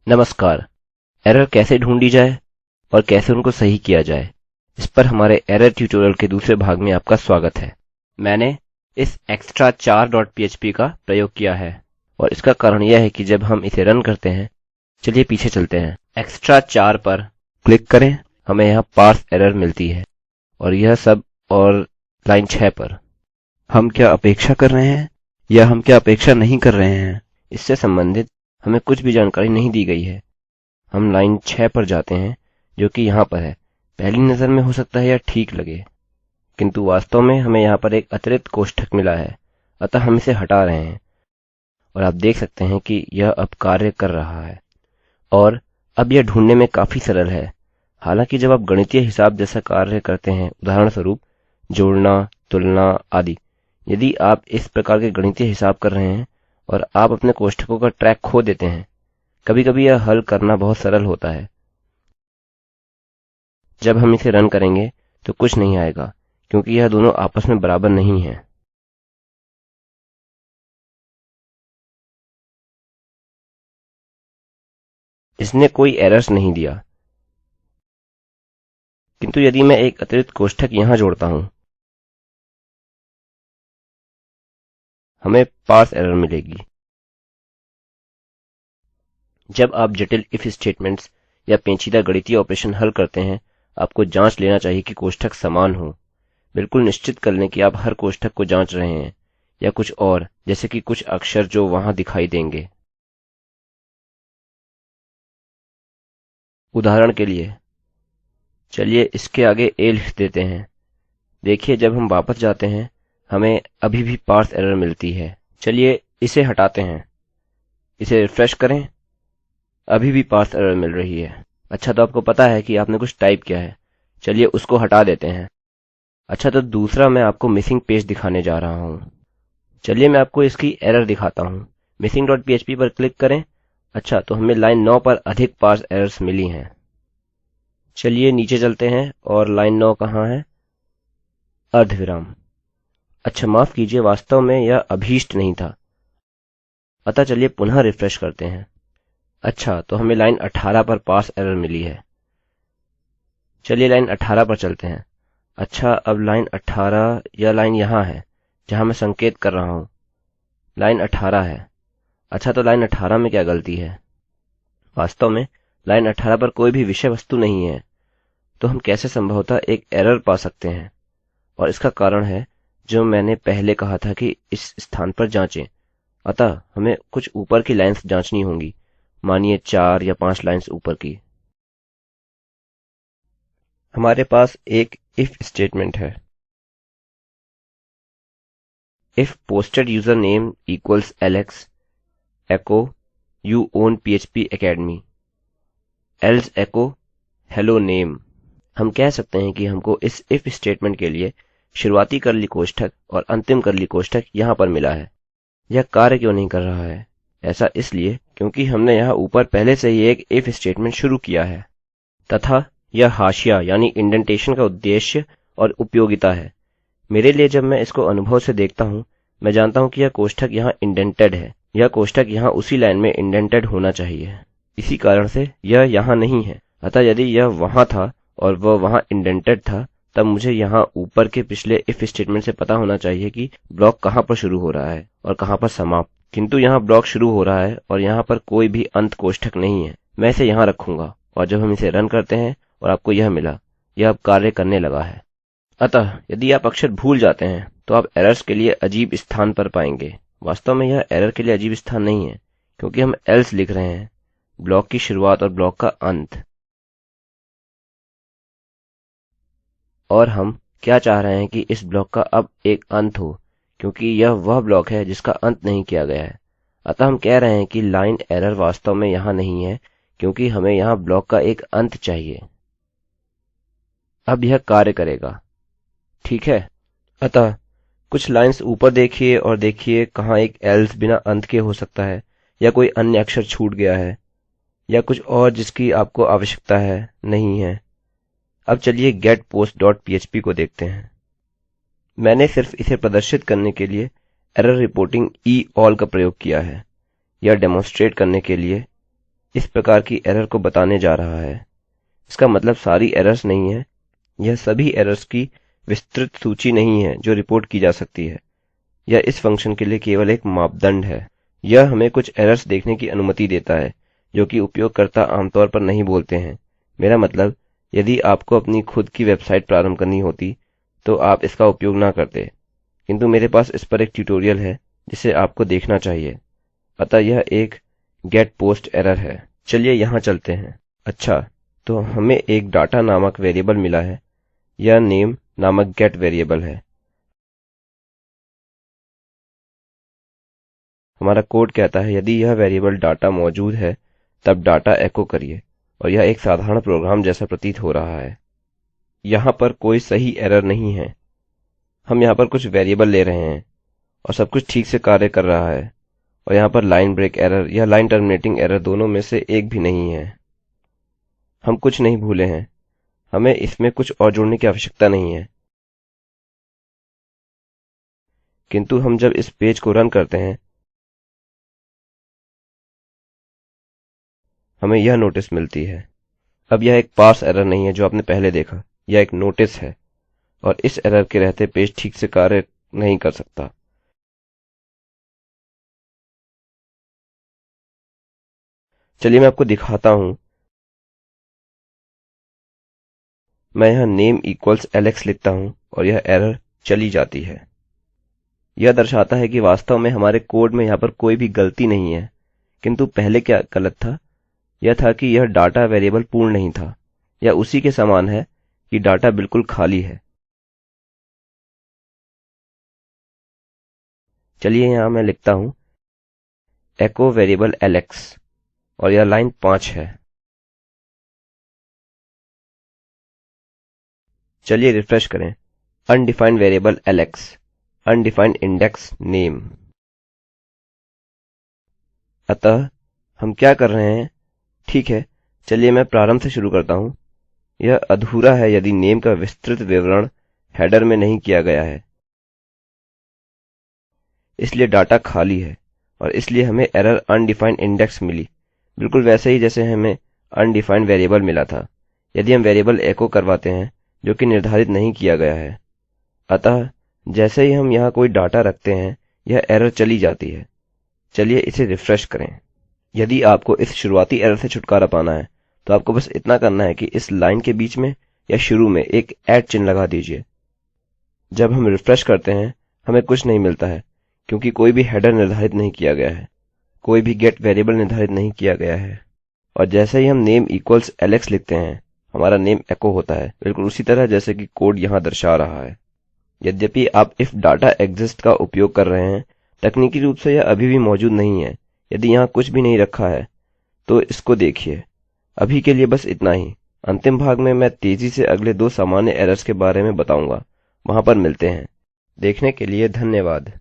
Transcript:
नमस्कार। एरर कैसे ढूंढी जाए और कैसे उनको सही किया जाए, इस पर हमारे एरर ट्यूटोरियल के दूसरे भाग में आपका स्वागत है। मैंने इस extra4.php का प्रयोग किया है और इसका कारण यह है कि जब हम इसे रन करते हैं, चलिए पीछे चलते हैं। extra4 पर क्लिक करें, हमें यहाँ पार्स एरर मिलती है और यह सब, और लाइन 6 पर हम क्या अपेक्षा कर रहे हैं या हम क्या अपेक्षा नहीं कर रहे हैं, इससे संबंधित हमें कुछ भी जानकारी नहीं दी गई है। हम लाइन 6 पर जाते हैं जो कि यहाँ पर है। पहली नज़र में हो सकता है यह ठीक लगे, किंतु वास्तव में हमें यहाँ पर एक अतिरिक्त कोष्ठक मिला है, अतः हम इसे हटा रहे हैं और आप देख सकते हैं कि यह अब कार्य कर रहा है। और अब यह ढूंढने में काफी सरल है। हालांकि जब आप गणितीय हिसाब जैसा कार्य करते हैं, उदाहरण स्वरूप जोड़ना, तुलना आदि, यदि आप इस प्रकार के गणितीय हिसाब कर रहे हैं और आप अपने कोष्ठकों का ट्रैक खो देते हैं, कभी कभी यह हल करना बहुत सरल होता है। जब हम इसे रन करेंगे तो कुछ नहीं आएगा क्योंकि यह दोनों आपस में बराबर नहीं हैं। इसने कोई एरर्स नहीं दिया, किंतु यदि मैं एक अतिरिक्त कोष्ठक यहाँ जोड़ता हूँ, हमें पार्स एरर मिलेगी। जब आप जटिल इफ स्टेटमेंट्स या पेचीदा गणितीय ऑपरेशन हल करते हैं, आपको जांच लेना चाहिए कि कोष्ठक समान हो। बिल्कुल निश्चित कर लें कि आप हर कोष्ठक को जांच रहे हैं, या कुछ और, जैसे कि कुछ अक्षर जो वहां दिखाई देंगे। उदाहरण के लिए चलिए इसके आगे a लिख देते हैं। देखिए जब हम वापस जाते हैं, हमें अभी भी पार्स एरर मिलती है। चलिए इसे हटाते हैं, इसे रिफ्रेश करें, अभी भी पार्स एरर मिल रही है। अच्छा, तो आपको पता है कि आपने कुछ टाइप किया है। चलिए उसको हटा देते हैं। अच्छा, तो दूसरा मैं आपको मिसिंग पेज दिखाने जा रहा हूँ। चलिए मैं आपको इसकी एरर दिखाता हूँ। missing.php पर क्लिक करें। अच्छा, तो हमें लाइन 9 पर अधिक पार्स एरर्स मिली हैं। चलिए नीचे चलते हैं और लाइन 9 कहाँ है? अर्धविराम। अच्छा माफ कीजिए, वास्तव में यह अभीष्ट नहीं था, अतः चलिए पुनः रिफ्रेश करते हैं। अच्छा, तो हमें लाइन 18 पर पार्स एरर मिली है। चलिए लाइन 18 पर चलते हैं। अच्छा, अब लाइन 18 या लाइन यहाँ है जहाँ मैं संकेत कर रहा हूँ। लाइन 18 है। अच्छा, तो लाइन 18 में क्या गलती है? वास्तव में लाइन 18 पर कोई भी विषय वस्तु नहीं है, तो हम कैसे संभवतः एक एरर पा सकते हैं? और इसका कारण है जो मैंने पहले कहा था कि इस स्थान पर जांचें। अतः हमें कुछ ऊपर की लाइंस जांचनी होंगी, मानिए 4 या 5 लाइंस ऊपर की। हमारे पास एक इफ स्टेटमेंट है। If posted user name equals Alex, echo you own php academy, else echo hello name। हम कह सकते हैं कि हमको इस if स्टेटमेंट के लिए शुरुआती कर्ली कोष्ठक और अंतिम कर्ली कोष्ठक यहाँ पर मिला है। यह कार्य क्यों नहीं कर रहा है? ऐसा इसलिए क्योंकि हमने यहाँ ऊपर पहले से ही एक if स्टेटमेंट शुरू किया है, तथा यह हाशिया यानी इंडेंटेशन का उद्देश्य और उपयोगिता है। मेरे लिए जब मैं इसको अनुभव से देखता हूँ, मैं जानता हूँ कि यह कोष्ठक यहाँ इंडेंटेड है। यह कोष्ठक यहाँ उसी लाइन में इंडेंटेड होना चाहिए। इसी कारण से यह यहाँ नहीं है। अतः यदि यह वहाँ था और वह वहाँ इंडेंटेड था, तब मुझे यहाँ ऊपर के पिछले इफ स्टेटमेंट से पता होना चाहिए कि ब्लॉक कहाँ पर शुरू हो रहा है और कहाँ पर समाप्त। किंतु यहाँ ब्लॉक शुरू हो रहा है और यहाँ पर कोई भी अंत कोष्ठक नहीं है। मैं इसे यहाँ रखूँगा और जब हम इसे रन करते हैं और आपको यह मिला, यह अब कार्य करने लगा है। अतः यदि आप अक्षर भूल जाते हैं तो आप एरर्स के लिए अजीब स्थान पर पाएंगे। वास्तव में यह एरर के लिए अजीब स्थान नहीं है, क्योंकि हम एल्स लिख रहे हैं, ब्लॉक की शुरुआत और ब्लॉक का अंत। और हम क्या चाह रहे हैं कि इस ब्लॉक का अब एक अंत हो, क्योंकि यह वह ब्लॉक है जिसका अंत नहीं किया गया है। अतः हम कह रहे हैं कि लाइन एरर वास्तव में यहाँ नहीं है, क्योंकि हमें यहाँ ब्लॉक का एक अंत चाहिए। अब यह कार्य करेगा, ठीक है। अतः कुछ लाइंस ऊपर देखिए और देखिए कहाँ एक एल्स बिना अंत के हो सकता है, या कोई अन्य अक्षर छूट गया है, या कुछ और जिसकी आपको आवश्यकता है नहीं है। अब चलिए getPost.php को देखते हैं। मैंने सिर्फ इसे प्रदर्शित करने के लिए एरर रिपोर्टिंग all का प्रयोग किया है, या डेमोन्स्ट्रेट करने के लिए इस प्रकार की एरर को बताने जा रहा है। इसका मतलब सारी एरर्स नहीं है, यह सभी एरर्स की विस्तृत सूची नहीं है जो रिपोर्ट की जा सकती है। यह इस फंक्शन के लिए केवल एक मापदंड है। यह हमें कुछ एरर्स देखने की अनुमति देता है जो कि उपयोगकर्ता आमतौर पर नहीं बोलते हैं। मेरा मतलब, यदि आपको अपनी खुद की वेबसाइट प्रारंभ करनी होती तो आप इसका उपयोग ना करते, किंतु मेरे पास इस पर एक ट्यूटोरियल है जिसे आपको देखना चाहिए। अतः यह एक गेट पोस्ट एरर है। चलिए यहाँ चलते हैं। अच्छा, तो हमें एक डाटा नामक वेरिएबल मिला है। यह नेम नामक गेट वेरिएबल है। हमारा कोड कहता है यदि यह वेरिएबल डाटा मौजूद है तब डाटा एको करिए, और यह एक साधारण प्रोग्राम जैसा प्रतीत हो रहा है। यहाँ पर कोई सही एरर नहीं है। हम यहाँ पर कुछ वेरिएबल ले रहे हैं और सब कुछ ठीक से कार्य कर रहा है, और यहाँ पर लाइन ब्रेक एरर या लाइन टर्मिनेटिंग एरर दोनों में से एक भी नहीं है। हम कुछ नहीं भूले हैं। हमें इसमें कुछ और जोड़ने की आवश्यकता नहीं है। किंतु हम जब इस पेज को रन करते हैं हमें यह नोटिस मिलती है। अब यह एक पार्स एरर नहीं है जो आपने पहले देखा, यह एक नोटिस है, और इस एरर के रहते पेज ठीक से कार्य नहीं कर सकता। चलिए मैं आपको दिखाता हूँ। मैं यहाँ नेम इक्वल्स एलेक्स लिखता हूँ और यह एरर चली जाती है। यह दर्शाता है कि वास्तव में हमारे कोड में यहाँ पर कोई भी गलती नहीं है। किंतु पहले क्या गलत था? यह था कि यह डाटा वेरिएबल पूर्ण नहीं था। यह उसी के समान है कि डाटा बिल्कुल खाली है। चलिए यहाँ मैं लिखता हूँ एको वेरिएबल एलेक्स, और यह लाइन 5 है। चलिए रिफ्रेश करें। Undefined variable Alex, undefined index name. अतः हम क्या कर रहे हैं? ठीक है, चलिए मैं प्रारंभ से शुरू करता हूँ। यह अधूरा है यदि नेम का विस्तृत विवरण हेडर में नहीं किया गया है, इसलिए डाटा खाली है, और इसलिए हमें एरर अनडिफाइंड इंडेक्स मिली, बिल्कुल वैसे ही जैसे हमें अनडिफाइंड वेरिएबल मिला था यदि हम वेरिएबल एको करवाते हैं जो कि निर्धारित नहीं किया गया है। अतः जैसे ही हम यहाँ कोई डाटा रखते हैं यह एरर चली जाती है। चलिए इसे रिफ्रेश करें। यदि आपको इस शुरुआती एरर से छुटकारा पाना है तो आपको बस इतना करना है कि इस लाइन के बीच में या शुरू में एक चिन्ह लगा दीजिए। जब हम रिफ्रेश करते हैं हमें कुछ नहीं मिलता है क्योंकि कोई भी हेडर निर्धारित नहीं किया गया है, कोई भी गेट वेरिएबल निर्धारित नहीं किया गया है। और जैसे ही हम नेम इक्वल्स एलेक्स लिखते हैं हमारा नेम एको होता है, बिल्कुल उसी तरह जैसे कि कोड यहाँ दर्शा रहा है। यद्यपि आप इफ डाटा एग्जिस्ट का उपयोग कर रहे हैं, तकनीकी रूप से यह अभी भी मौजूद नहीं है। यदि यहाँ कुछ भी नहीं रखा है तो इसको देखिए। अभी के लिए बस इतना ही। अंतिम भाग में मैं तेजी से अगले 2 सामान्य एरर्स के बारे में बताऊंगा। वहां पर मिलते हैं। देखने के लिए धन्यवाद।